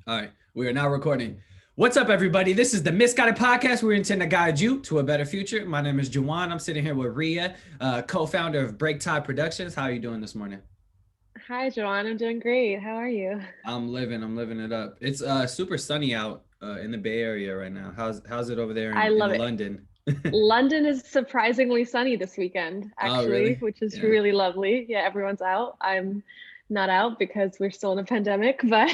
All right, we are now recording. What's up, everybody? This is the Misguided Podcast. We intend to guide you to a better future. My name is Juwan. I'm sitting here with Reaa, co-founder of Breaktide Productions. How are you doing this morning? Hi, Juwan. I'm doing great. How are you? I'm living it up. It's super sunny out in the Bay Area right now. How's it over there I in love it. London? London is surprisingly sunny this weekend, Oh, actually, really? which is Yeah. really lovely. Yeah, everyone's out. I'm not out because we're still in a pandemic, but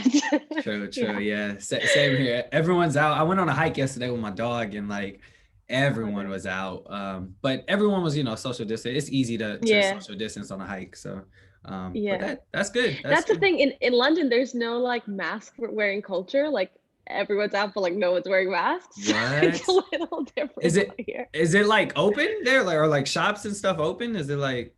True. yeah. Yeah, same here. Everyone's out. I went on a hike yesterday with my dog, and like Oh, everyone nice. was out. But everyone was, social distance. It's easy to Yeah, social distance on a hike. So, but yeah. that's good. That's That's the good. thing. In London, there's no like mask wearing culture. Like everyone's out, but like no one's wearing masks. It's a What little is different out it? here. Is it like open there, like or like shops and stuff open? Is it like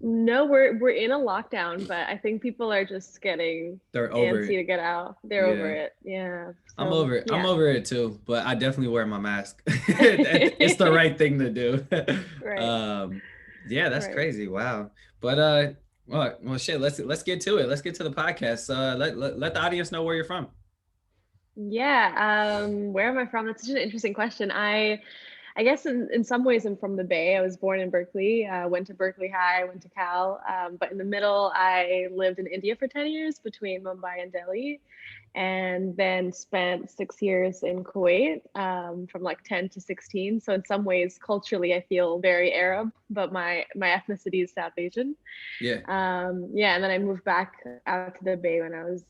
No, we're in a lockdown, but I think people are just getting they're over antsy it? to get out. They're over Yeah. it. Yeah. I'm So over it. I'm yeah. over it too, but I definitely wear my mask. It's the right thing to do. Right. um, yeah, that's Right. crazy. Wow. But well, shit. Let's get to it. Let's get to the podcast. Let the audience know where you're from. Yeah. Where am I from? That's such an interesting question. I guess in some ways I'm from the Bay. I was born in Berkeley, went to Berkeley High, went to Cal. But in the middle, I lived in India for 10 years between Mumbai and Delhi, and then spent 6 years in Kuwait, from like 10 to 16. So in some ways, culturally, I feel very Arab, but my ethnicity is South Asian. Yeah. Yeah, and then I moved back out to the Bay when I was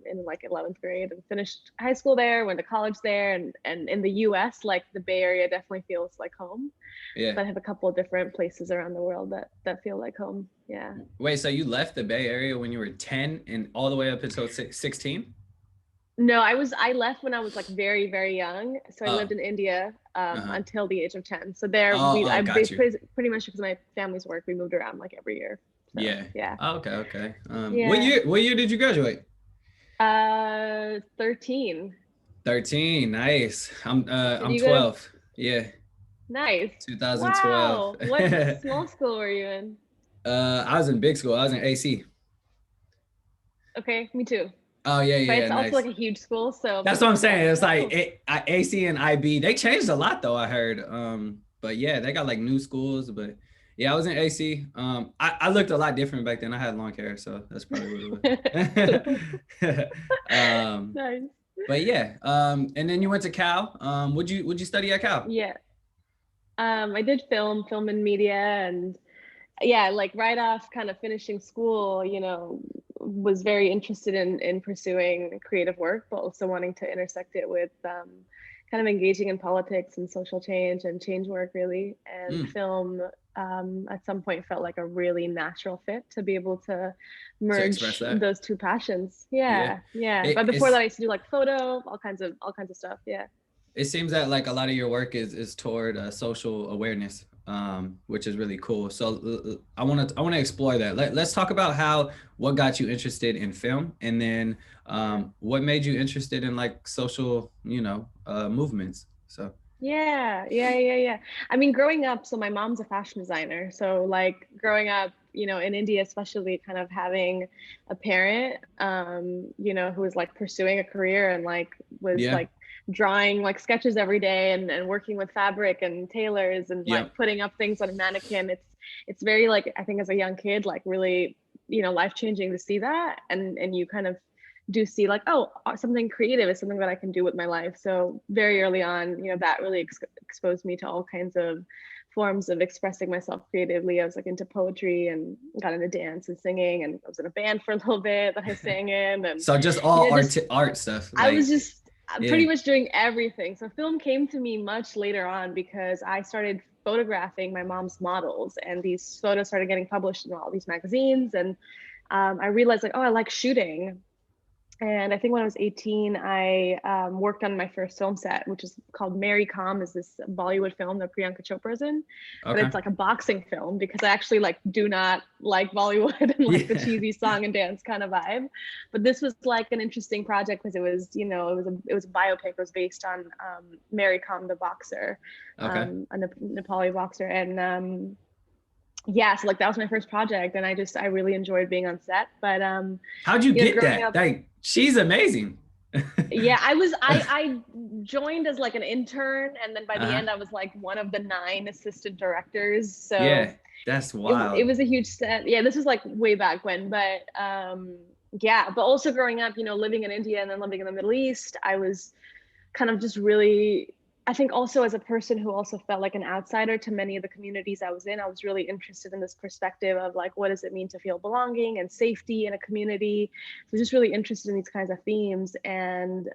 in like 11th grade and finished high school there, went to college there, and in the US, like the Bay Area definitely feels like home. Yeah. But I have a couple of different places around the world that feel like home. Yeah. Wait. So you left the Bay Area when you were 10 and all the way up until 16? No, I left when I was like very, very young. So I lived Oh. in India Uh-huh. until the age of 10. So there Oh. Oh. I Got you. basically pretty much because of my family's work, we moved around like every year. So Yeah. yeah. Oh, okay. What Yeah. year? What year did you graduate? 13. 13. Nice. Did I'm you go to 12. Yeah. Nice. 2012. Wow. What small school were you in? I was in big school. I was in AC. Okay, me too. Oh yeah, But yeah, it's also like nice. a huge school, so That's what I'm yeah. saying. It's That's like cool. AC and IB. They changed a lot though. I heard. But yeah, they got like new schools. But yeah, I was in AC. I looked a lot different back then. I had long hair, so that's probably what Cool. it was. Nice. But yeah. And then you went to Cal. Would you study at Cal? Yeah. I did film and media, and yeah, like right off kind of finishing school, was very interested in pursuing creative work, but also wanting to intersect it with kind of engaging in politics and social change and change work, really. And Mm, film at some point felt like a really natural fit to be able to to express merge that. those two passions. Yeah. Yeah, yeah. It, But before that, it's I used to do like photo, all kinds of stuff. Yeah. it seems that like a lot of your work is toward social awareness, which is really cool. So I want to explore that. Let's talk about what got you interested in film, and then Yeah. what made you interested in like social, movements. So Yeah. I mean, growing up, so my mom's a fashion designer. So, like, growing up, in India, especially kind of having a parent, who was like pursuing a career and like was yeah, like drawing like sketches every day and working with fabric and tailors and like yep, putting up things on a mannequin. It's very like, I think as a young kid, like really, life changing to see that. And you kind of do see like, oh, something creative is something that I can do with my life. So very early on, that really exposed me to all kinds of forms of expressing myself creatively. I was like into poetry and got into dance and singing, and I was in a band for a little bit that I sang in, and so just all just art stuff, I was like just yeah, pretty much doing everything. So film came to me much later on because I started photographing my mom's models, and these photos started getting published in all these magazines, and I realized like, oh, I like shooting. And I think when I was 18, I worked on my first film set, which is called Mary Kom, is this Bollywood film that Priyanka Chopra's in. But okay, it's like a boxing film because I actually like do not like Bollywood and like the yeah, cheesy song and dance kind of vibe. But this was like an interesting project because it was, it was a biopic. It was based on Mary Kom, the boxer, okay. a Nepali boxer. And yeah, so like that was my first project, and I really enjoyed being on set. But How'd you get growing that? up, Like, she's amazing. Yeah, I joined as like an intern, and then by the end I was like one of the 9 assistant directors. So Yeah, that's it wild. was a huge step. Yeah, this was like way back when, but yeah, but also growing up, living in India and then living in the Middle East, I was kind of just really, I think also as a person who also felt like an outsider to many of the communities I was in, I was really interested in this perspective of like, what does it mean to feel belonging and safety in a community? So just really interested in these kinds of themes. And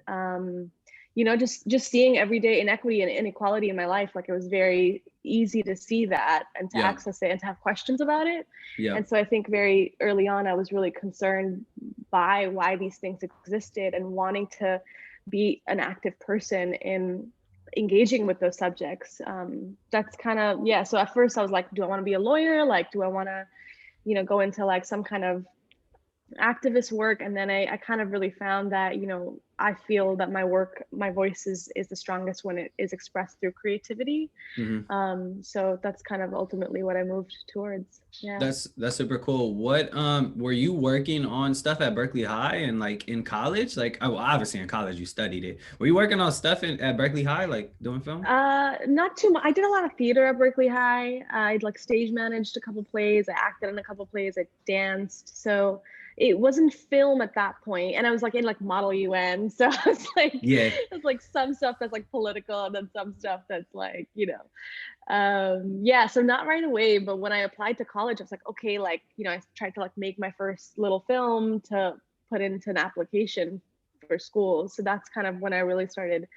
just seeing everyday inequity and inequality in my life, like it was very easy to see that and to Yeah, access it and to have questions about it. yeah, And so I think very early on I was really concerned by why these things existed and wanting to be an active person in engaging with those subjects. That's kind of, yeah. So at first I was like, do I want to be a lawyer? Like, do I want to, go into like some kind of activist work? And then I kind of really found that, I feel that my voice is the strongest when it is expressed through creativity. hmm. So that's kind of ultimately what I moved towards. Yeah. That's super cool. What were you working on stuff at Berkeley High and like in college? Like, oh, obviously in college you studied it. Were you working on stuff at Berkeley High, like doing film? Not too much. I did a lot of theater at Berkeley High. I'd like stage managed a couple plays. I acted in a couple plays. I danced. So it wasn't film at that point. And I was like in like Model UN. So Yeah, it's like some stuff that's like political and then some stuff that's like, yeah, so not right away. But when I applied to college, I was like, okay, like, I tried to like make my first little film to put into an application for school. So that's kind of when I really started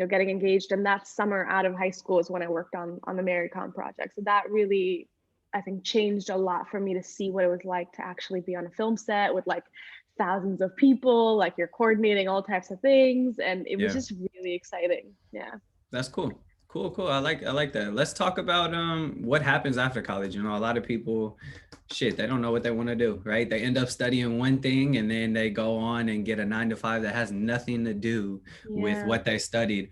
getting engaged. And that summer out of high school is when I worked on the MaryCon project. So that really, I think, changed a lot for me to see what it was like to actually be on a film set with like thousands of people, like you're coordinating all types of things. And it was yeah. just really exciting. Yeah. That's cool. Cool. I like that. Let's talk about what happens after college. You know, a lot of people, shit, they don't know what they want to do, right? They end up studying one thing and then they go on and get a 9 to 5 that has nothing to do with Yeah. what they studied.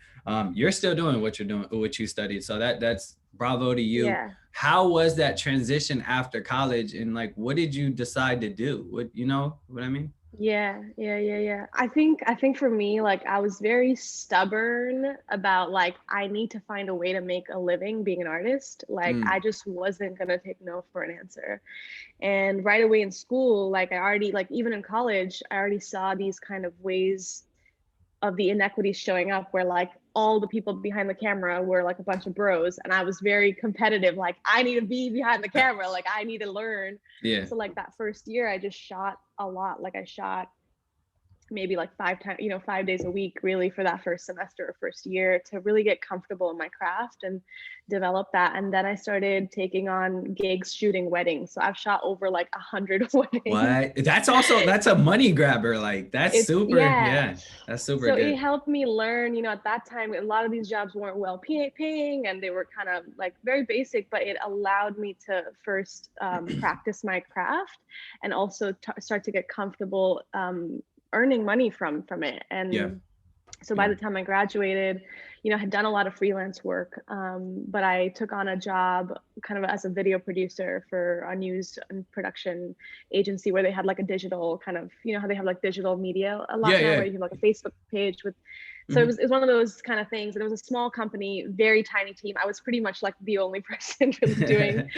You're still doing what you're doing, what you studied. So that's bravo to you. Yeah. How was that transition after college, and like what did you decide to do? What, you know what I mean? Yeah. I think for me, like I was very stubborn about like I need to find a way to make a living being an artist. Like Mm, I just wasn't gonna take no for an answer. And right away in school, like I already, like even in college, I already saw these kind of ways of the inequities showing up where like all the people behind the camera were like a bunch of bros, and I was very competitive, like I need to be behind the camera, like I need to learn. yeah. So like that first year I just shot a lot. Like I shot maybe like 5 times, 5 days a week, really, for that first semester or first year to really get comfortable in my craft and develop that. And then I started taking on gigs shooting weddings. So I've shot over like 100 weddings. What? That's a money grabber. Like that's It's, super. yeah. Yeah, that's super So it good. helped me learn, at that time, a lot of these jobs weren't well paying and they were kind of like very basic, but it allowed me to first practice my craft and also start to get comfortable earning money from it. Yeah, And so by yeah. the time I graduated, I had done a lot of freelance work, but I took on a job kind of as a video producer for a news and production agency where they had like a digital kind of, how they have like digital media a Yeah, lot now, yeah. where you have like a Facebook page with. So it Hmm. was one of those kind of things. And it was a small company, very tiny team. I was pretty much like the only person really doing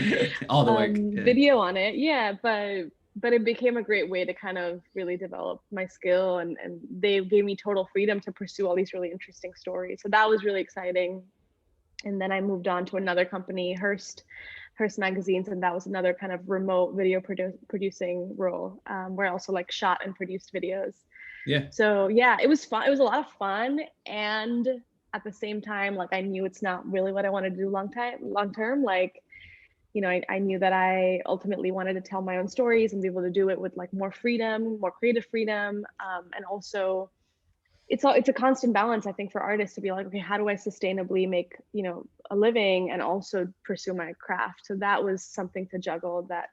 All the work. Yeah. video on it. Yeah, but it became a great way to kind of really develop my skill, and they gave me total freedom to pursue all these really interesting stories. So that was really exciting. And then I moved on to another company, Hearst Magazines, and that was another kind of remote video producing role, where I also like shot and produced videos. Yeah. So yeah, it was fun. It was a lot of fun, and at the same time, like I knew it's not really what I wanted to do long term. Like, I knew that I ultimately wanted to tell my own stories and be able to do it with like more freedom, more creative freedom. And also it's a constant balance, I think, for artists to be like, okay, how do I sustainably make, a living and also pursue my craft? So that was something to juggle that,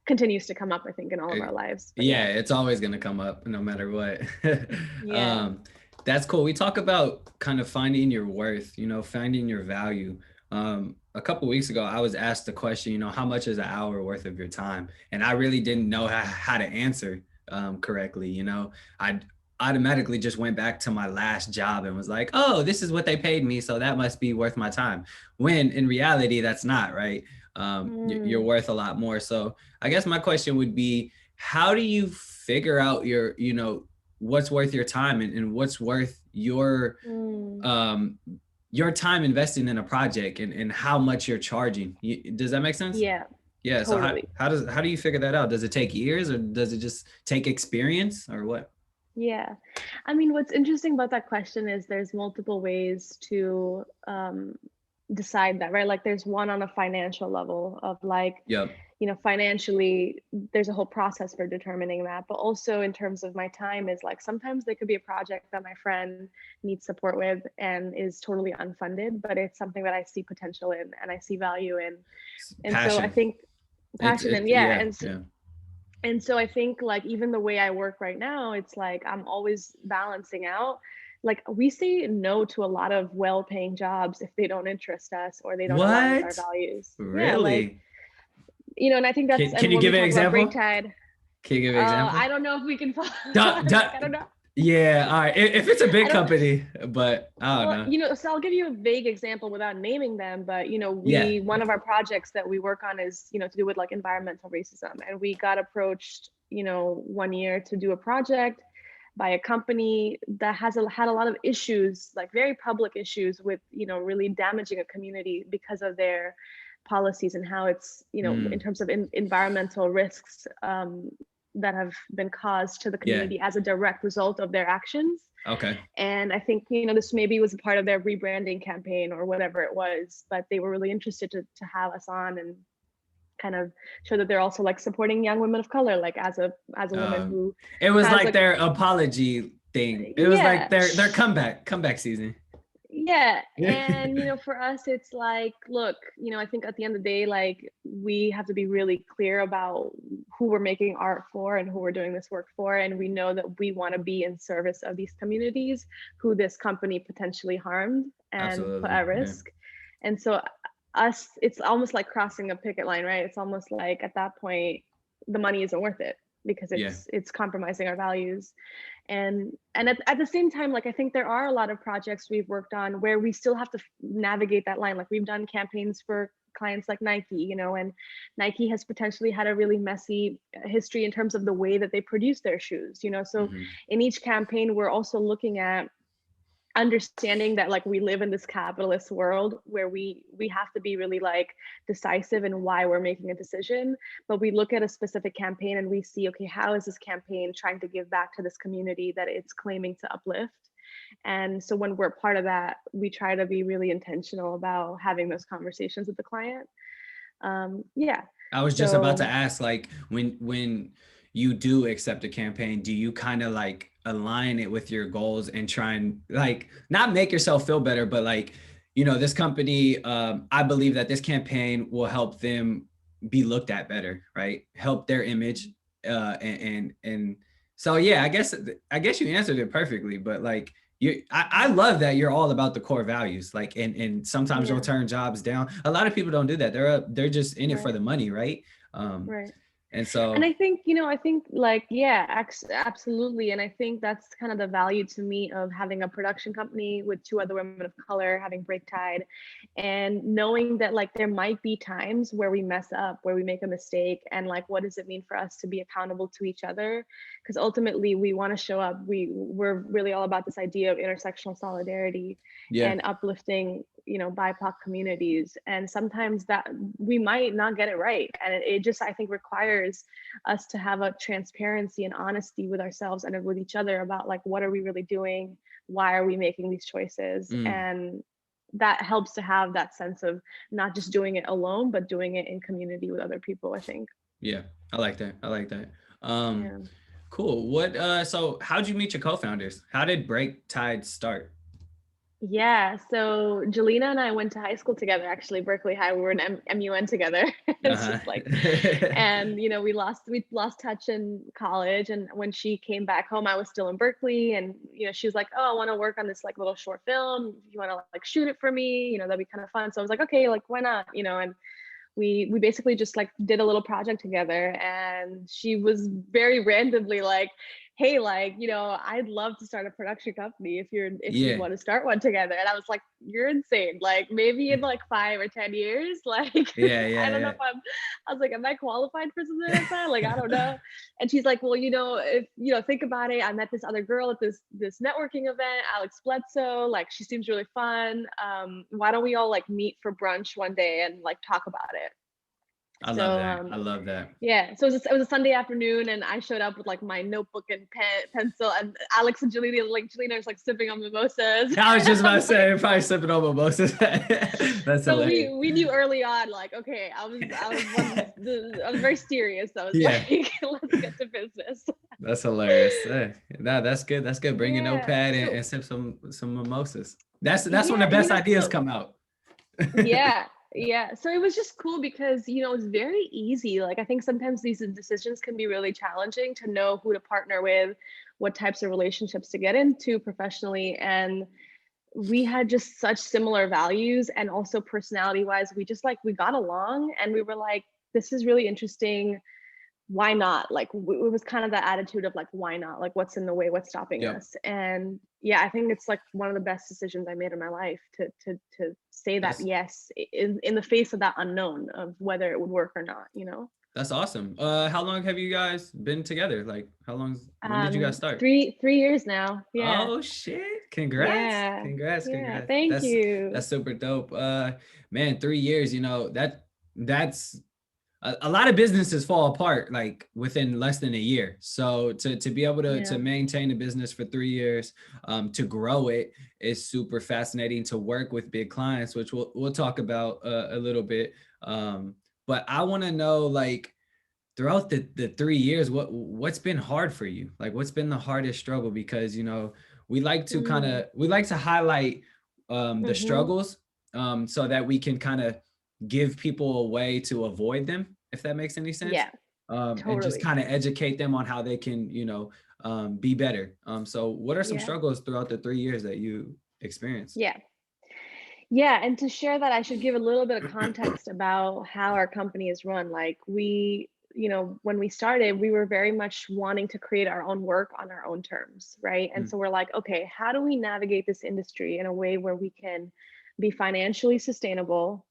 continues to come up, I think, in all of our lives. But Yeah, yeah. it's always gonna come up no matter what. Yeah. um, that's cool. We talk about kind of finding your worth, finding your value. A couple weeks ago, I was asked the question, how much is an hour worth of your time? And I really didn't know how to answer correctly. I automatically just went back to my last job and was like, oh, this is what they paid me, so that must be worth my time. When in reality, that's not, right? You're worth a lot more. So I guess my question would be, how do you figure out what's worth your time and what's worth your time investing in a project and how much you're charging? Does that make sense? Yeah. Yeah. Totally. So how do you figure that out? Does it take years, or does it just take experience, or what? Yeah. I mean, what's interesting about that question is there's multiple ways to decide that, right? Like there's one on a financial level of like, Yep. Financially, there's a whole process for determining that. But also in terms of my time is like, sometimes there could be a project that my friend needs support with and is totally unfunded, but it's something that I see potential in and I see value in. And Passion. so I think passion and yeah. And so I think like even the way I work right now, it's like I'm always balancing out. Like we say no to a lot of well-paying jobs if they don't interest us or they don't align with our values. Really? Yeah, like and I think that's can you give an example? Breaktide, Can you give an example? I don't know if we can follow. I don't know. Yeah, all right. If it's a big company, but I don't know. So I'll give you a vague example without naming them, but one of our projects that we work on is, to do with like environmental racism. And we got approached, 1 year to do a project by a company that had a lot of issues, like very public issues with, really damaging a community because of their policies and how it's, in terms of environmental risks that have been caused to the community as a direct result of their actions. Okay. And I think, this maybe was a part of their rebranding campaign or whatever it was, but they were really interested to have us on and kind of show that they're also like supporting young women of color, like as a woman who. It was like their apology thing. It was like their comeback season. Yeah. And, for us, it's like, look, I think at the end of the day, like we have to be really clear about who we're making art for and who we're doing this work for. And we know that we want to be in service of these communities who this company potentially harmed and put at risk. Yeah. And so it's almost like crossing a picket line, right? It's almost like at that point, the money isn't worth it because it's compromising our values. And at the same time, like I think there are a lot of projects we've worked on where we still have to navigate that line. Like we've done campaigns for clients like Nike, and Nike has potentially had a really messy history in terms of the way that they produce their shoes, so in each campaign, we're also looking at understanding that like we live in this capitalist world where we have to be really like decisive in why we're making a decision, but we look at a specific campaign and we see, okay, how is this campaign trying to give back to this community that it's claiming to uplift? And so when we're part of that, we try to be really intentional about having those conversations with the client. I was just about to ask, like when you do accept a campaign, do you kind of like align it with your goals and try and like not make yourself feel better, but like, this company, I believe that this campaign will help them be looked at better, right? Help their image. And so, yeah, I guess you answered it perfectly, but like, I love that you're all about the core values, like, and sometimes you'll turn jobs down. A lot of people don't do that. They're just in it for the money, right? Right. And so, and I think, like, absolutely. And I think that's kind of the value to me of having a production company with 2 other women of color, having Breaktide, and knowing that like there might be times where we mess up, where we make a mistake, and like, what does it mean for us to be accountable to each other? Because ultimately we want to show up. We're really all about this idea of intersectional solidarity and uplifting, BIPOC communities. And sometimes that we might not get it right. And it just, I think, requires us to have a transparency and honesty with ourselves and with each other about like, what are we really doing? Why are we making these choices? And that helps to have that sense of not just doing it alone, but doing it in community with other people, I think. Yeah, I like that. Cool. So how'd you meet your co-founders? How did Breaktide start? Yeah, so Jelena and I went to high school together, actually, Berkeley High. We were in MUN together. It's just like, and we lost touch in college. And when she came back home, I was still in Berkeley, and she was like, "Oh, I want to work on this like little short film. If you want to like shoot it for me, that'd be kind of fun." So I was like, "Okay, like why not?" And we basically just like did a little project together. And she was very randomly like, hey, like, I'd love to start a production company if you Yeah. want to start one together. And I was like, you're insane. Like maybe in like 5 or 10 years, like Yeah, I don't know yeah, if I was like, am I qualified for something like that? Like, I don't know. And she's like, well, if think about it. I met this other girl at this networking event, Alex Bledsoe. Like, she seems really fun. Why don't we all like meet for brunch one day and like talk about it? I love So that. I love that. yeah, so it was a Sunday afternoon, and I showed up with like my notebook and pencil, and Alex and Jelena is like sipping on mimosas. I was just about to I'm like, say, probably sipping on mimosas. That's so hilarious. we knew early on, like, okay, I was very serious. I was Yeah, like, let's get to business. that's hilarious. Hey, nah, that's good. That's good. Bring your Yeah. notepad and, So and sip some mimosas. That's when the yeah, best ideas so come out. yeah, yeah. So it was just cool because, it's very easy. Like, I think sometimes these decisions can be really challenging to know who to partner with, what types of relationships to get into professionally. And we had just such similar values, and also personality wise, we got along, and we were like, this is really interesting. Why not? Like, it was kind of that attitude of like, why not? Like, what's in the way? What's stopping Yep. us? And yeah, I think it's like one of the best decisions I made in my life to say that That's yes in the face of that unknown of whether it would work or not. that's awesome. How long have you guys been together? Like, when did you guys start? 3 years now. Yeah. Oh shit. Congrats. Yeah. Congrats. Yeah. Congrats. Thank That's you. super dope. Man, 3 years, that's a lot of businesses fall apart like within less than a year. So to be able to Yeah. maintain a business for 3 years, to grow it is super fascinating. To work with big clients, which we'll talk about a little bit. But I want to know, like, throughout the 3 years, what's been hard for you? Like, what's been the hardest struggle? Because Mm. we like to highlight the Mm-hmm. struggles, so that we can kind of give people a way to avoid them, if that makes any sense. Yeah. And just Totally. kind of educate them on how they can, be better. So what are some Yeah. struggles throughout the 3 years that you experienced? Yeah. Yeah, and to share that, I should give a little bit of context about how our company is run. Like, when we started, we were very much wanting to create our own work on our own terms, right? And Mm, so we're like, okay, how do we navigate this industry in a way where we can be financially sustainable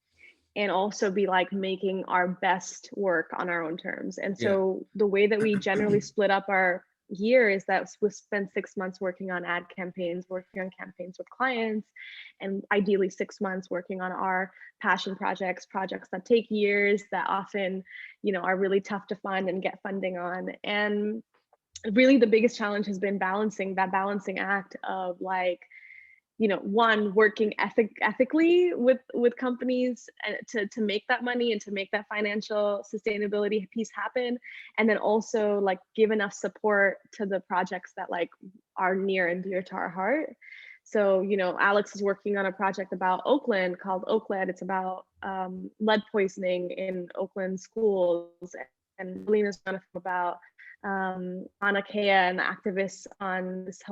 and also be like making our best work on our own terms? And yeah. so the way that we generally split up our year is that we spend 6 months working on ad campaigns, working on campaigns with clients, and ideally 6 months working on our passion projects that take years, that often, are really tough to fund and get funding on. And really the biggest challenge has been balancing that balancing act of like, one, working ethically with companies and to make that money and to make that financial sustainability piece happen, and then also like give enough support to the projects that like are near and dear to our heart. So, Alex is working on a project about Oakland called Oakland. It's about lead poisoning in Oakland schools, and Lena's going to about Mauna Kea and the activists on this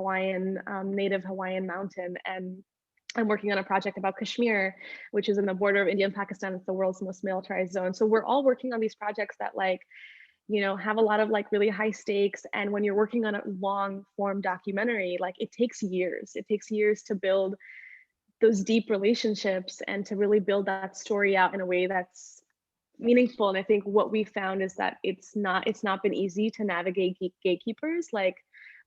native Hawaiian mountain. And I'm working on a project about Kashmir, which is in the border of India and Pakistan. It's the world's most militarized zone. So we're all working on these projects that like, have a lot of like really high stakes. And when you're working on a long form documentary, like it takes years. It takes years to build those deep relationships and to really build that story out in a way that's meaningful. And I think what we found is that it's not been easy to navigate gatekeepers. Like,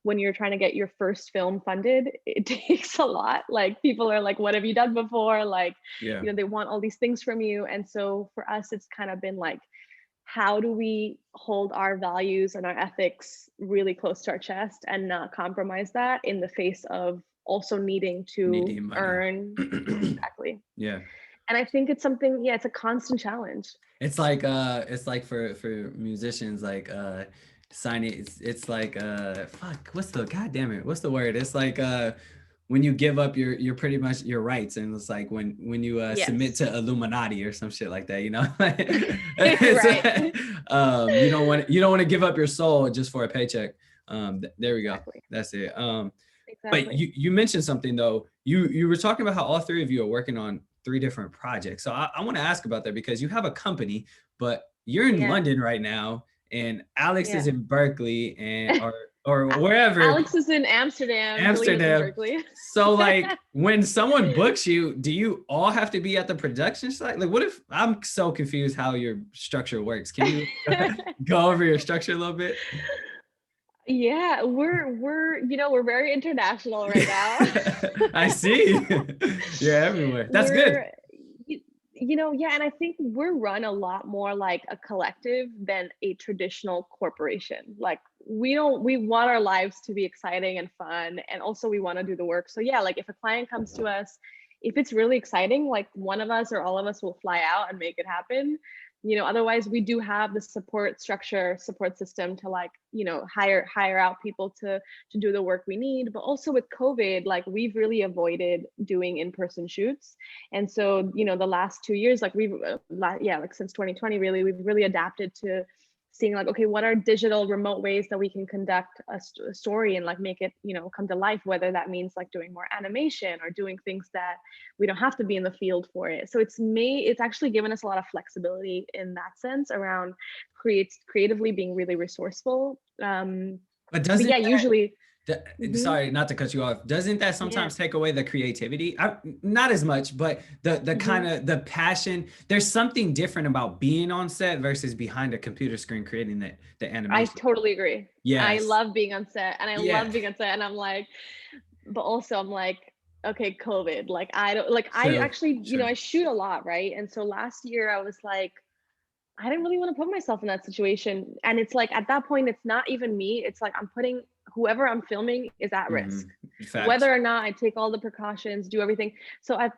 when you're trying to get your first film funded, it takes a lot. Like, people are like, what have you done before? Like, Yeah. they want all these things from you. And so for us, it's kind of been like, how do we hold our values and our ethics really close to our chest and not compromise that in the face of also needing to Needing money. earn? Exactly. Yeah. And I think it's something, yeah, it's a constant challenge. It's like for musicians, like signing, it's like fuck, what's the god damn it, what's the word? It's like when you give up your pretty much your rights, and it's like when you submit Yes. to Illuminati or some shit like that, Right. you don't want to give up your soul just for a paycheck. There we go. Exactly. That's it. But Exactly. you mentioned something though. You were talking about how all three of you are working on three different projects. So I want to ask about that, because you have a company, but you're in Yeah. London right now, and Alex is Yeah. in Berkeley, and or or wherever. Alex is in Amsterdam. Julian is in Amsterdam. Berkeley. So like when someone books you, do you all have to be at the production site? Like what if, I'm so confused how your structure works. Can you go over your structure a little bit? Yeah, we're very international right now. I see. You're everywhere. That's good. Yeah, and I think we're run a lot more like a collective than a traditional corporation. Like we want our lives to be exciting and fun, and also we want to do the work. So yeah, like if a client comes to us, if it's really exciting, like one of us or all of us will fly out and make it happen. Otherwise we do have the support system to like, hire out people to do the work we need. But also with COVID, like we've really avoided doing in-person shoots. And so, the last 2 years, like like since 2020, really, we've really adapted to seeing like, okay, what are digital remote ways that we can conduct a story and like make it, come to life, whether that means like doing more animation or doing things that we don't have to be in the field for it. So it's actually given us a lot of flexibility in that sense around creatively being really resourceful. But doesn't yeah, usually. Sorry, not to cut you off. Doesn't that sometimes take away the creativity? Not as much, but the kind of the passion. There's something different about being on set versus behind a computer screen creating the animation. I totally agree. Yeah, I love being on set, and I love being on set, and I'm like, but also I'm like, okay, COVID. Like I don't like. True, I actually, I shoot a lot, right? And so last year I was like, I didn't really want to put myself in that situation. And it's like, at that point, it's not even me. It's like, I'm putting whoever I'm filming is at risk, whether or not I take all the precautions, do everything. So I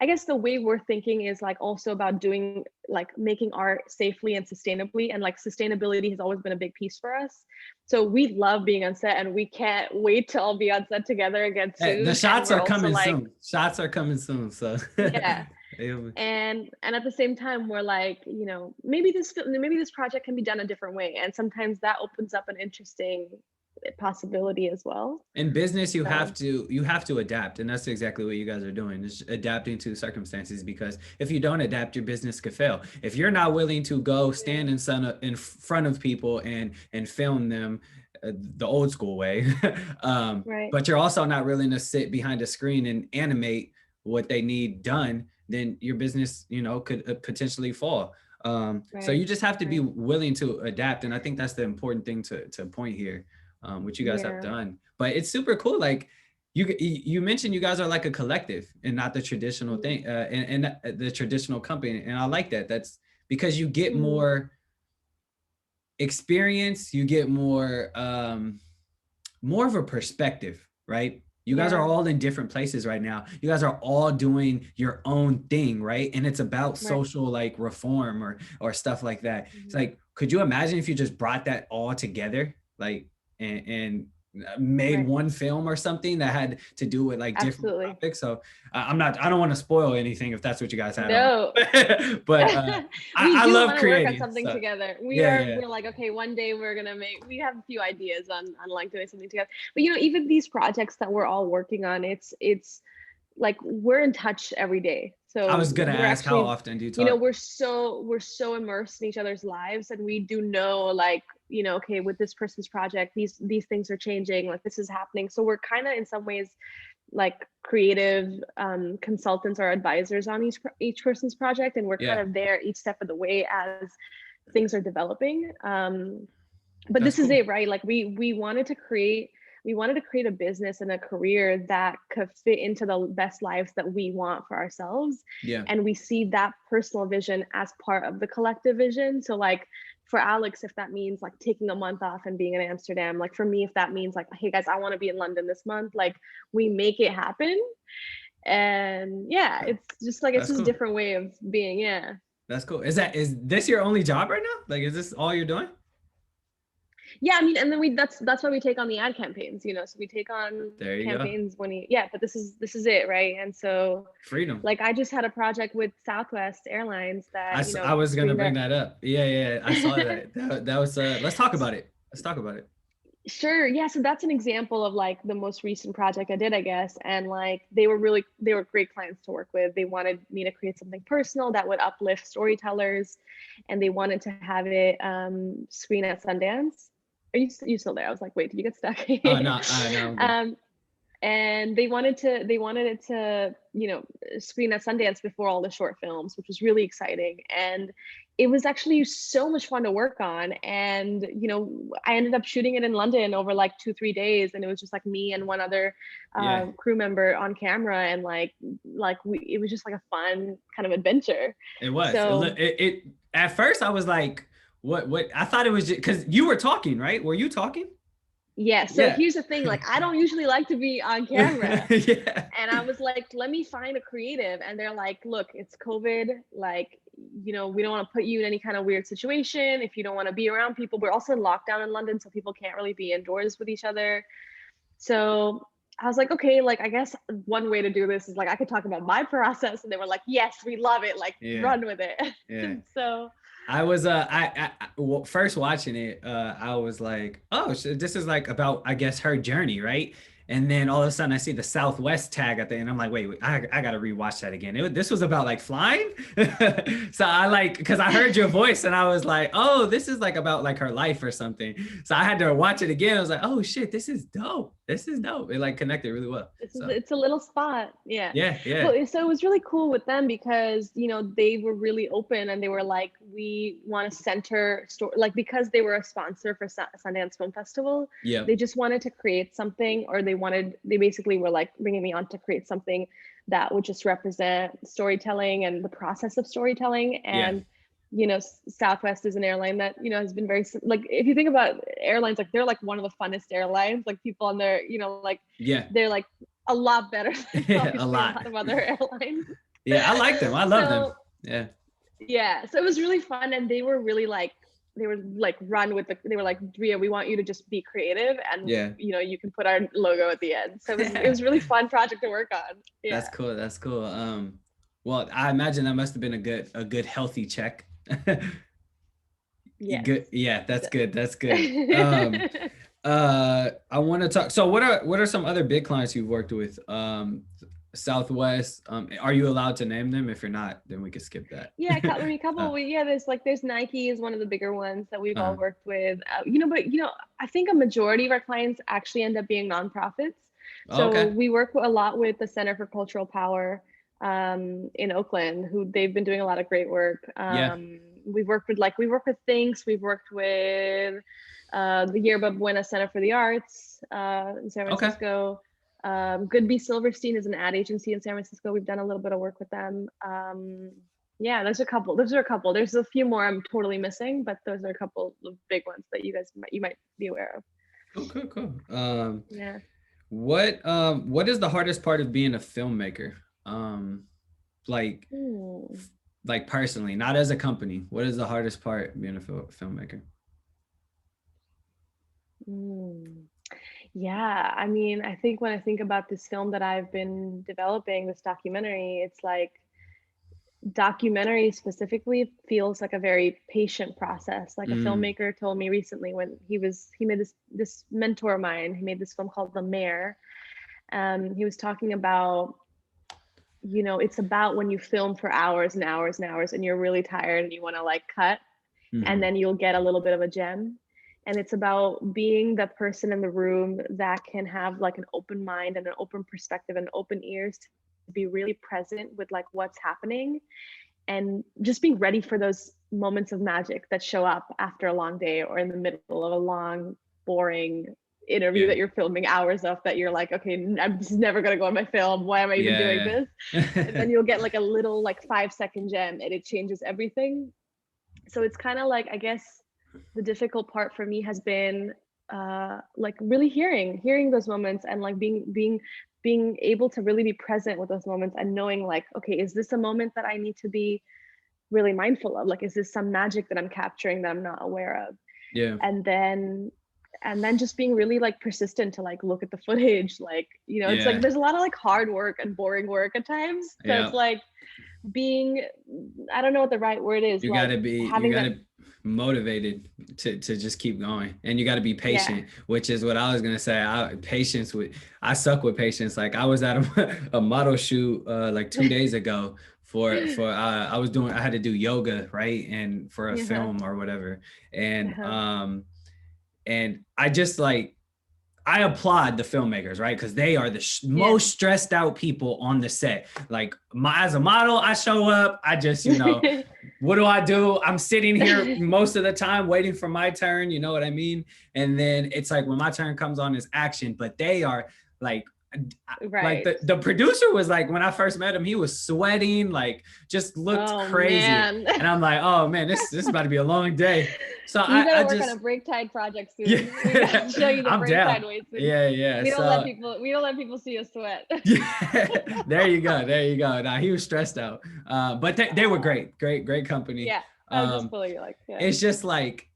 guess the way we're thinking is like also about doing, like making art safely and sustainably. And like sustainability has always been a big piece for us. So we love being on set, and we can't wait to all be on set together again soon. The shots are coming soon. Shots are coming soon. So yeah. And at the same time, we're like, maybe this project can be done a different way, and sometimes that opens up an interesting possibility as well. In business, you have to adapt, and that's exactly what you guys are doing, is adapting to circumstances, because if you don't adapt, your business could fail. If you're not willing to go stand in front of people and film them the old school way, right, but you're also not willing to sit behind a screen and animate what they need done, then your business, could potentially fall. Right. So you just have to be willing to adapt. And I think that's the important thing to point here, which you guys have done. But it's super cool. Like you mentioned, you guys are like a collective and not the traditional thing, and the traditional company. And I like that. That's because you get more experience, you get more of a perspective, right? You guys are all in different places right now. You guys are all doing your own thing, right? And it's about social like reform or stuff like that. It's like, could you imagine if you just brought that all together, like, and made one film or something that had to do with like different topics? So I don't want to spoil anything if that's what you guys have. No, but I love creating work on something together. We're like, okay, one day we have a few ideas on like doing something together. But even these projects that we're all working on, it's like we're in touch every day. So I was gonna ask, how often do you talk? We're so immersed in each other's lives, and we do know, like, okay, with this person's project, these things are changing, like this is happening. So we're kind of in some ways like creative consultants or advisors on each person's project, and we're kind of there each step of the way as things are developing. But this is it, right? Like we wanted to create a business and a career that could fit into the best lives that we want for ourselves. Yeah. And we see that personal vision as part of the collective vision. So like for Alex, if that means like taking a month off and being in Amsterdam, like for me, if that means like, hey guys, I want to be in London this month, like we make it happen. And yeah, it's just like, it's just a different way of being. Yeah. That's cool. Is this your only job right now? Like, is this all you're doing? Yeah, I mean, and then that's why we take on the ad campaigns, so we take on campaigns but this is it, right? And so freedom. Like I just had a project with Southwest Airlines that I was gonna bring that up. Yeah, I saw that. That was let's talk about it. Sure. Yeah. So that's an example of like the most recent project I did, I guess. And like they were great clients to work with. They wanted me to create something personal that would uplift storytellers, and they wanted to have it screen at Sundance. Are you still there? I was like, wait, did you get stuck? Oh no, no, I'm good. And they wanted it to, you know, screen at Sundance before all the short films, which was really exciting. And it was actually so much fun to work on. And, you know, I ended up shooting it in London over like 2-3 days, and it was just like me and one other Yeah, crew member on camera, and it was just like a fun kind of adventure. it was. So It at first I was like, what? I thought it was just because you were talking, right? Were you talking? yeah, so Yeah. here's the thing, like I don't usually like to be on camera. Yeah. And I was like, let me find a creative. And they're like, look, it's COVID. Like, you know, we don't want to put you in any kind of weird situation. If you don't want to be around people, we're also in lockdown in London, so people can't really be indoors with each other. So I was like, okay, like, I guess one way to do this is like, I could talk about my process. And they were like, yes, we love it. Like, Yeah. run with it. Yeah. So I was well, first watching it, I was like, oh, this is like about, I guess, her journey, right? And then all of a sudden I see the Southwest tag at the end. I'm like, wait, I gotta rewatch that again. This was about like flying. So I like, because I heard your voice and I was like, oh, this is like about like her life or something. So I had to watch it again. I was like, oh shit, this is dope. This is dope. It like connected really well. it's a little spot. Yeah. Yeah. Well, so it was really cool with them because, you know, they were really open, and they were like, we want to center story, like, because they were a sponsor for Sundance Film Festival. Yeah. They just wanted to create something, or they basically were like bringing me on to create something that would just represent storytelling and the process of storytelling. And you know, Southwest is an airline that, you know, has been very, like, if you think about airlines, like they're like one of the funnest airlines, like people on there, you know, like they're like a lot better than a lot of other airlines. Yeah, I like them. I love them. Yeah. Yeah. So it was really fun. And they were really like, they were like, they were like, Reaa, we want you to just be creative, and you know, you can put our logo at the end. So it was really fun project to work on. Yeah. That's cool. Well, I imagine that must have been a good healthy check. Yeah. Good. Yeah, that's good. That's good. I want to talk. So what are some other big clients you've worked with? Southwest. Are you allowed to name them? If you're not, then we could skip that. Yeah, a couple. There's Nike is one of the bigger ones that we've all worked with. You know, but you know, I think a majority of our clients actually end up being nonprofits. So we work a lot with the Center for Cultural Power in Oakland, who they've been doing a lot of great work. We work with Thinks. We've worked with the Yerba Buena Center for the Arts in San Francisco. Goodby Silverstein is an ad agency in San Francisco. We've done a little bit of work with them. Yeah, those are a couple. There's a few more I'm totally missing, but those are a couple of big ones that you might be aware of. Cool. Yeah. What is the hardest part of being a filmmaker? Like personally, not as a company. What is the hardest part being a filmmaker? Yeah, I mean, I think when I think about this film that I've been developing, this documentary, it's like documentary specifically feels like a very patient process. Like a filmmaker told me recently when he made this mentor of mine, he made this film called The Mayor. He was talking about, you know, it's about when you film for hours and hours and hours and you're really tired and you want to like cut, and then you'll get a little bit of a gem. And it's about being the person in the room that can have like an open mind and an open perspective and open ears to be really present with like what's happening, and just being ready for those moments of magic that show up after a long day or in the middle of a long, boring interview that you're filming hours of, that you're like, okay, this is never going to go in my film. Why am I even doing this? And then you'll get like a little like 5-second gem and it changes everything. So it's kind of like, I guess the difficult part for me has been like really hearing those moments and like being able to really be present with those moments and knowing like, okay, is this a moment that I need to be really mindful of? Like, is this some magic that I'm capturing that I'm not aware of? Yeah. And then just being really like persistent to like look at the footage, like, you know, it's like there's a lot of like hard work and boring work at times. So it's like being, I don't know what the right word is. You gotta be motivated to just keep going, and you got to be patient, which is what I was gonna say. I suck with patience. Like I was at a model shoot like 2 days ago for I had to do yoga, right, and for a film or whatever, and And I just like, I applaud the filmmakers, right? Because they are the most stressed out people on the set. Like as a model, I show up, I just, what do I do? I'm sitting here most of the time waiting for my turn, you know what I mean? And then it's like when my turn comes on is action, but they are like, right. like the producer was like, when I first met him, he was sweating, like just looked crazy. Man. And I'm like, oh man, this is about to be a long day. So you gotta I work just, on a Breaktide project soon. Yeah. We gotta show you the I'm Breaktide down. way soon. Yeah. We don't let people see us sweat. Yeah. There you go. Nah, he was stressed out. But they were great company. Yeah. I was just fully like, It's just like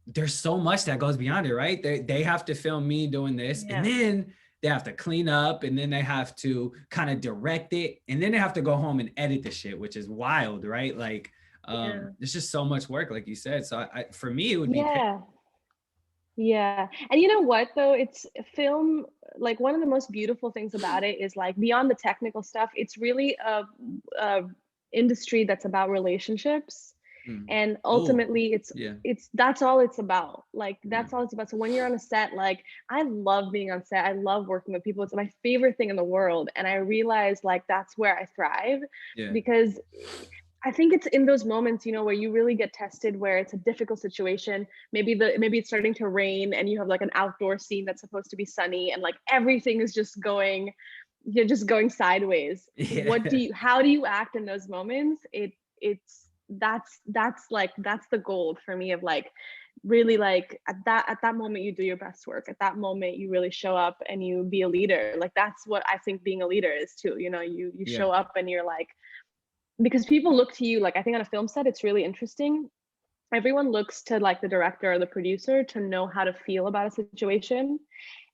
there's so much that goes beyond it, right? They have to film me doing this, and then they have to clean up, and then they have to kind of direct it, and then they have to go home and edit the shit, which is wild, right? Like there's just so much work, like you said. So for me, it would be Yeah. And you know what though? It's film, like one of the most beautiful things about it is like beyond the technical stuff, it's really a industry that's about relationships. And ultimately it's that's all it's about. Like that's all it's about. So when you're on a set, like I love being on set. I love working with people. It's my favorite thing in the world. And I realize like that's where I thrive because I think it's in those moments, where you really get tested, where it's a difficult situation. Maybe it's starting to rain and you have like an outdoor scene that's supposed to be sunny and like everything is just going, you're just going sideways. How do you act in those moments? That's the gold for me of like really like at that moment you do your best work. At that moment you really show up and you be a leader. Like that's what I think being a leader is too. You show up and you're like, because people look to you, like I think on a film set it's really interesting. Everyone looks to like the director or the producer to know how to feel about a situation.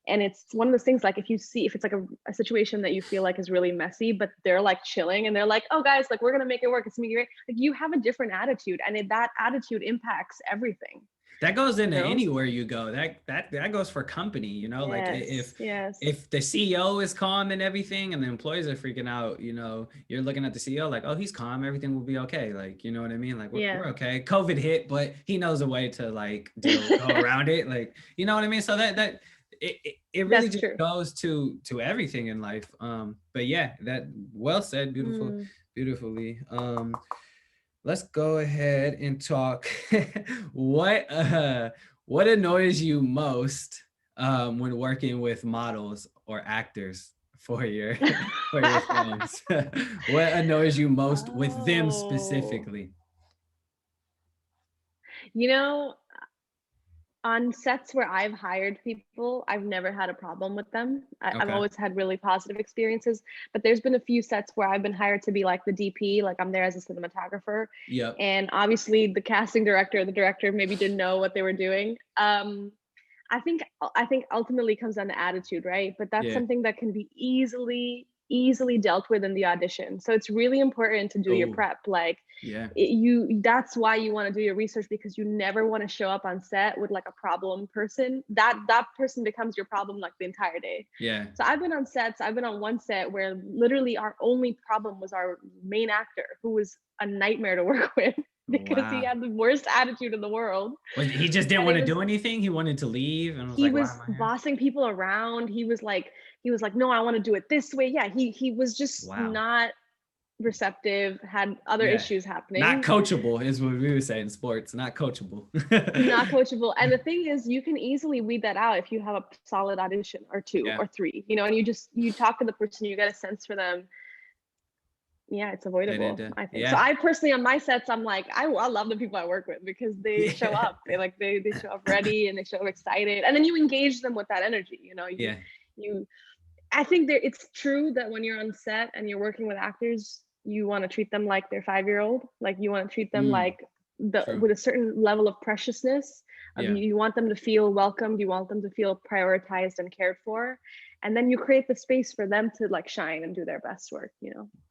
And it's one of those things, like if it's like a situation that you feel like is really messy, but they're like chilling and they're like, oh guys, like we're gonna make it work, it's gonna be great. Like you have a different attitude, and that attitude impacts everything. That goes into anywhere you go. That goes for company, like if the CEO is calm and everything and the employees are freaking out, you're looking at the CEO like, oh, he's calm, everything will be okay. Like, you know what I mean? Like we're okay. COVID hit, but he knows a way to like go around it. Like, you know what I mean? So that it really just goes to everything in life. But yeah, that well said, beautifully. Let's go ahead and talk. What annoys you most when working with models or actors for your films? What annoys you most with them specifically? On sets where I've hired people, I've never had a problem with them. I've always had really positive experiences, but there's been a few sets where I've been hired to be like the DP, like I'm there as a cinematographer. Yep. And obviously the casting director or the director maybe didn't know what they were doing. I think ultimately comes down to attitude, right? But that's something that can be easily dealt with in the audition. So it's really important to do your prep. Like that's why you want to do your research, because you never want to show up on set with like a problem person. That person becomes your problem like the entire day. Yeah. So I've been on one set where literally our only problem was our main actor, who was a nightmare to work with. Because he had the worst attitude in the world. He just didn't want to do anything. He wanted to leave, and he was bossing people around. He was like, no, I want to do it this way. Yeah, he was just not receptive. Had other issues happening. Not coachable is what we would say in sports. Not coachable. Not coachable. And the thing is, you can easily weed that out if you have a solid audition or two or three. And you talk to the person, you get a sense for them. Yeah, it's avoidable, I think. So I personally, on my sets, I'm like, I love the people I work with because they show up. They show up ready and they show up excited. And then you engage them with that energy, I think it's true that when you're on set and you're working with actors, you want to treat them like their 5-year-old. Like you want to treat them like with a certain level of preciousness. You want them to feel welcomed. You want them to feel prioritized and cared for. And then you create the space for them to like shine and do their best work,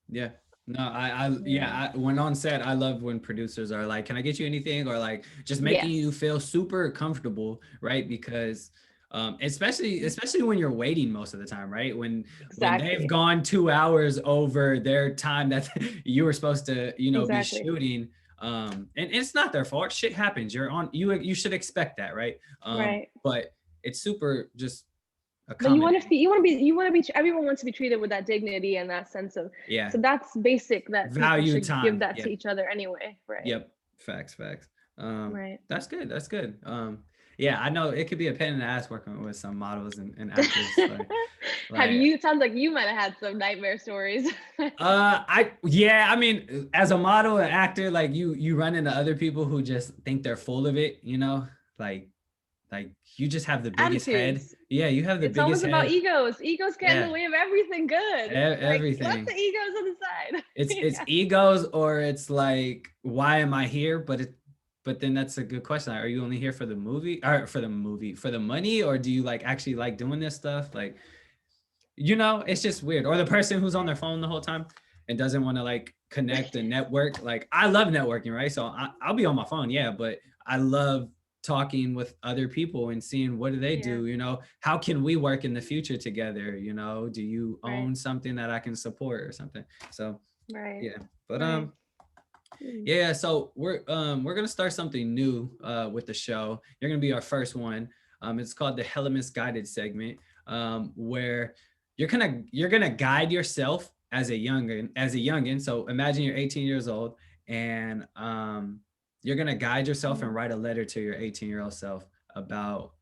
Yeah. No, I when on set, I love when producers are like, can I get you anything? Or like just making you feel super comfortable, right? Because especially when you're waiting most of the time, right? When they've gone 2 hours over their time that you were supposed to, be shooting, And it's not their fault. Shit happens. You should expect that, right? Right. But it's super just But you want to accommodating. everyone wants to be treated with that dignity and that sense of, Yeah. so that's basic that people Value should give time. that Yeah. to each other anyway. Right. Yep. Facts. Right. That's good. That's good. Yeah, I know it could be a pain in the ass working with some models and actors. Like, It sounds like you might have had some nightmare stories. I mean, as a model and actor, like you run into other people who just think they're full of it, like you just have the biggest head. Attitudes. Yeah, you have the It's biggest almost about head. egos. Egos get in the Yeah, way of everything good. Like, let everything. the egos on the side. It's Yeah. egos, or it's like, why am I here? But then that's a good question. Are you only here for the movie, or for the money, or do you like actually like doing this stuff? Like, it's just weird. Or the person who's on their phone the whole time and doesn't want to like connect and network. Like, I love networking, right? So I'll be on my phone, yeah, but I love talking with other people and seeing what do they Yeah. do, how can we work in the future together, do you Right. own something that I can support or something? So Right. yeah, but Right. yeah, so we're gonna start something new with the show. You're gonna be our first one. It's called the Hella Misguided segment, where you're gonna guide yourself as a youngin. So imagine you're 18 years old, and you're gonna guide yourself and write a letter to your 18-year-old self about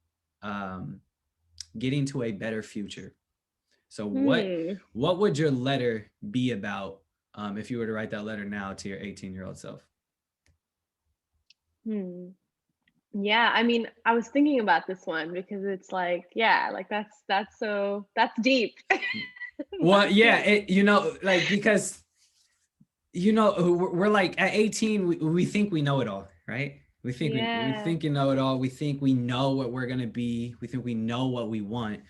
getting to a better future. So what would your letter be about, if you were to write that letter now to your 18-year-old self? Yeah, I mean, I was thinking about this one because it's like, yeah, like that's deep. Well, That's yeah, deep. like, because we're like at 18, we think we know it all, right? We Yeah. think you know it all. We think we know what we're gonna be. We think we know what we want.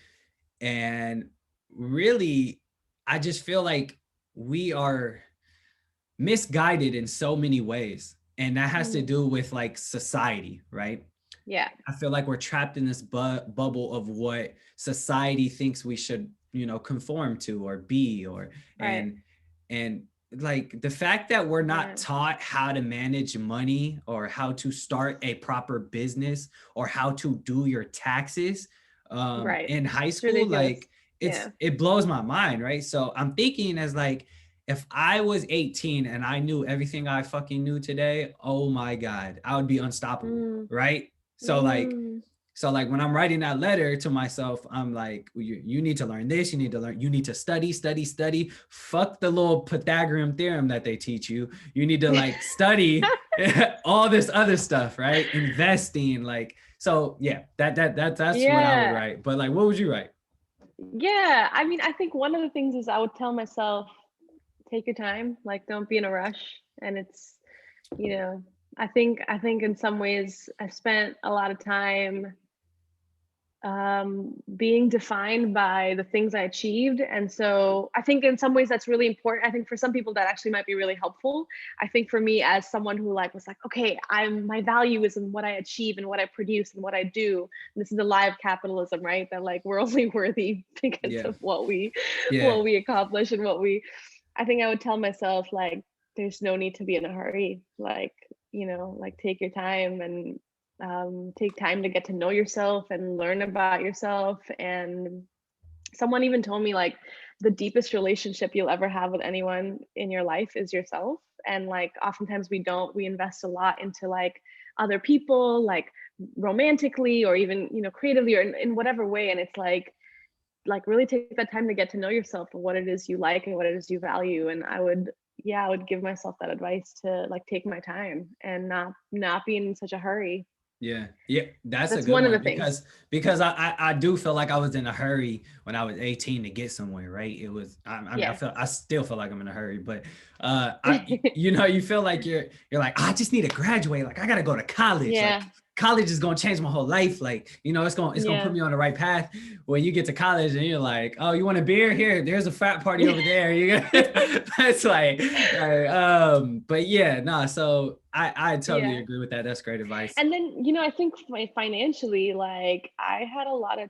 And really, I just feel like we are misguided in so many ways. And that has to do with like society, right? Yeah. I feel like we're trapped in this bubble of what society thinks we should, conform to or be, or Right. and like the fact that we're not Yeah. taught how to manage money, or how to start a proper business, or how to do your taxes Right. in high It's school, ridiculous. like Yeah. it blows my mind, right? So I'm thinking as like, if I was 18 and I knew everything I fucking knew today, oh my God, I would be unstoppable, Mm. right? So like, Mm. when I'm writing that letter to myself, I'm like, you need to learn this, you need to study. Fuck the little Pythagorean theorem that they teach you. You need to like study all this other stuff, right? Investing, like, so yeah, that's what I would Yeah. write. But like, what would you write? Yeah. I mean, I think one of the things is I would tell myself, take your time, like don't be in a rush. And it's, you know, I think in some ways I've spent a lot of time being defined by the things I achieved. And so I think in some ways that's really important. I think for some people that actually might be really helpful. I think for me, as someone who like was like, okay, my value is in what I achieve and what I produce and what I do. And this is the lie of capitalism, right? That like we're only worthy because Yeah. of what we Yeah. accomplish and I think I would tell myself like there's no need to be in a hurry. Like, like take your time and take time to get to know yourself and learn about yourself. And someone even told me like the deepest relationship you'll ever have with anyone in your life is yourself. And like oftentimes we invest a lot into like other people, like romantically or even, creatively or in whatever way. And it's like really take that time to get to know yourself and what it is you like and what it is you value. And I would give myself that advice to like take my time and not be in such a hurry. Yeah, that's a That's good one of one, the things. because I do feel like I was in a hurry when I was 18 to get somewhere, right? It was, I mean, Yeah. I still feel like I'm in a hurry, but you feel like you're like, I just need to graduate, like I gotta go to college, like Yeah. college is gonna change my whole life, like it's gonna put Yeah. me on the right path. When you get to college and you're like, oh, you want a beer? Here, there's a frat party over there. It's like, but yeah, nah. So I totally Yeah. agree with that. That's great advice. And then, I think financially, like I had a lot of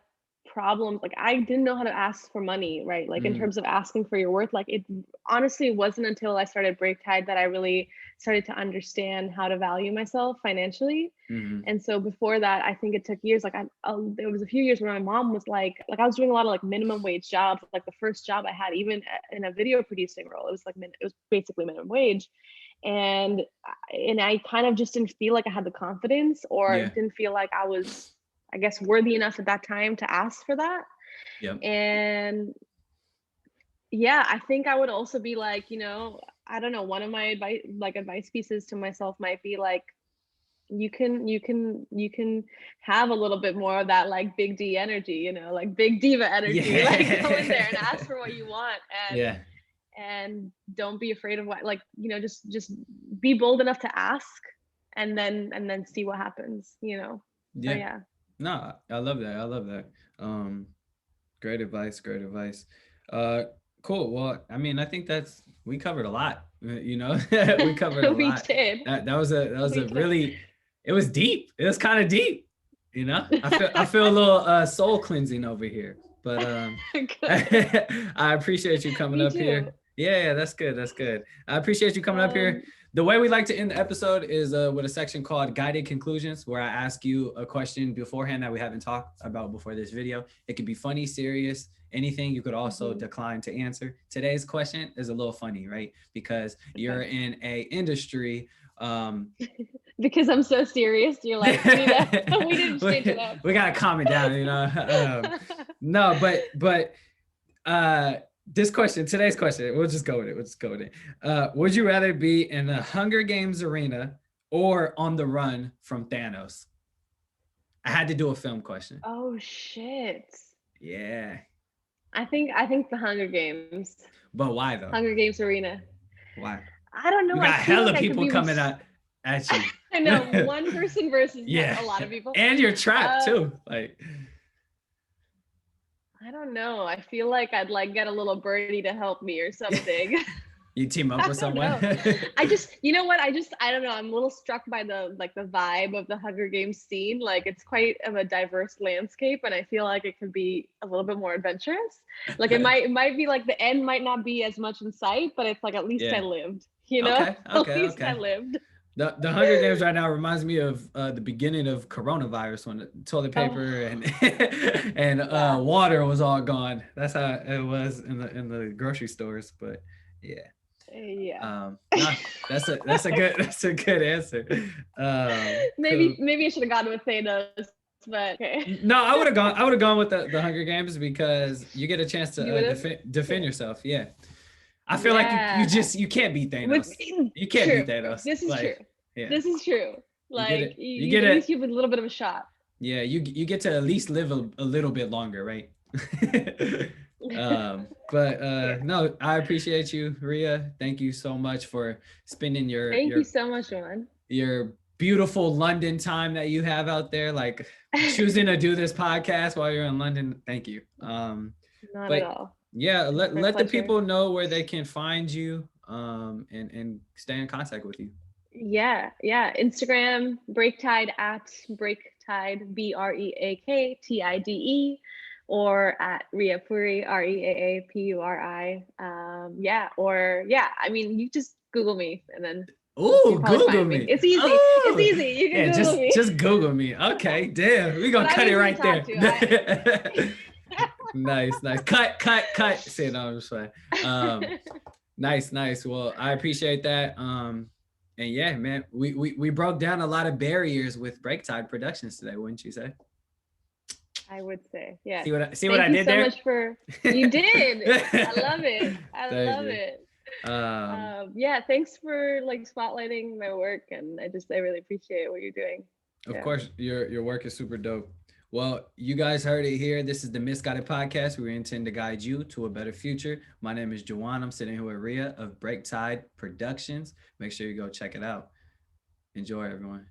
problems. Like I didn't know how to ask for money, right? Like in terms of asking for your worth. Like it honestly wasn't until I started Breaktide that I really started to understand how to value myself financially. And so before that, I think it took years. Like there was a few years where my mom was like I was doing a lot of like minimum wage jobs. Like the first job I had, even in a video producing role, it was basically minimum wage. And I kind of just didn't feel like I had the confidence, or didn't feel like I was, I guess, worthy enough at that time to ask for that. And yeah, I think I would also be like, you know, I don't know, one of my advice pieces to myself might be like, you can have a little bit more of that like big D energy, you know, like big diva energy, like go in there and ask for what you want, and don't be afraid of what, like, you know, just be bold enough to ask, and then see what happens, you know. So, no, I love that. Great advice. Cool. Well, I mean, I think we covered a lot, you know. We covered a we lot. did That was a really, it was deep. It was kind of deep, you know. I feel a little soul cleansing over here, but I appreciate you coming up here. Yeah, that's good. I appreciate you coming up here. The way we like to end the episode is with a section called Guided Conclusions, where I ask you a question beforehand that we haven't talked about before this video. It could be funny, serious, anything. You could also decline to answer. Today's question is a little funny, right? Because you're in a industry. Because I'm so serious, you're like, we didn't change it up. We gotta calm it down, you know. No, but today's question, we'll just go with it. Would you rather be in the Hunger Games arena or on the run from Thanos? I had to do a film question. Oh shit. Yeah. I think the Hunger Games. But why though? Hunger Games arena. Why? I don't know. You got hella people coming at you. I know, one person versus a lot of people. And you're trapped too. Like, I don't know. I feel like I'd like get a little birdie to help me or something. You team up with someone? I just, you know what? I don't know. I'm a little struck by the vibe of the Hunger Games scene. Like it's quite of a diverse landscape, and I feel like it could be a little bit more adventurous. Like it might be like the end might not be as much in sight, but it's like at least I lived. You know? At least I lived. The Hunger Games right now reminds me of the beginning of coronavirus, when the toilet paper and water was all gone. That's how it was in the grocery stores. But no, that's a good answer. Maybe I should have gone with Thanos, but okay. No, I would have gone with the Hunger Games, because you get a chance to defend yourself. Yeah. I feel like you can't beat Thanos. You can't beat Thanos. This is true. Yeah. This is true. Like you get at least give it a little bit of a shot. Yeah, you get to at least live a little bit longer, right? No, I appreciate you, Reaa. Thank you so much for spending Thank you so much, Juwan. Your beautiful London time that you have out there, like choosing to do this podcast while you're in London. Thank you. Not at all. Yeah, let the people know where they can find you and stay in contact with you. Yeah. Instagram, Breaktide at Breaktide, BREAKTIDE, or at Reaa Puri, REAAPURI. I mean, you just Google me and then. Google me. It's easy. It's easy. You can Google me. Just Google me. Okay, damn. We're gonna cut it right there. Nice. Cut. Say no, I'm just playing. Nice. Well, I appreciate that. And yeah, man, we broke down a lot of barriers with Breaktide Productions today, wouldn't you say? I would say, yeah. See what I did there? Thank you so much you did. I love it. I love it. Thanks for like spotlighting my work, and I really appreciate what you're doing. Of course, your work is super dope. Well, you guys heard it here. This is the Misguided Podcast. We intend to guide you to a better future. My name is Juwan. I'm sitting here with Reaa of Breaktide Productions. Make sure you go check it out. Enjoy, everyone.